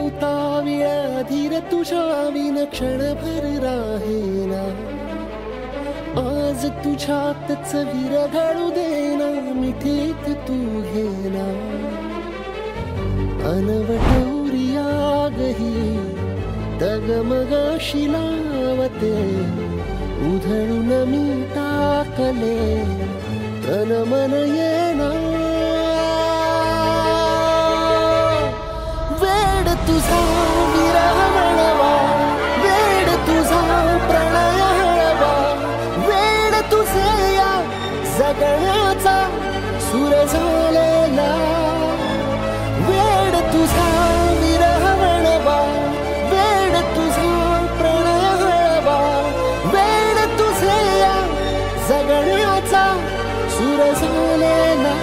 गवताविळा धीर तुझ्या विन क्षणभर राहेना. आज तुझ्यातच विरघळू देना मिठीत तू घेना. अनवटौरिया गही डगमगाशी लावते उधळून मी टाकले तन मन येना. वेड तुझा विरह वळवा, वेड तुझा प्रणय हळवा, वेड तुझे या जगण्याचा सूर झालेला. वेड तुझा विरह वळवा, वेड तुझा प्रणय हळवा, वेड तुझे या जगण्याचा सूर झालेला.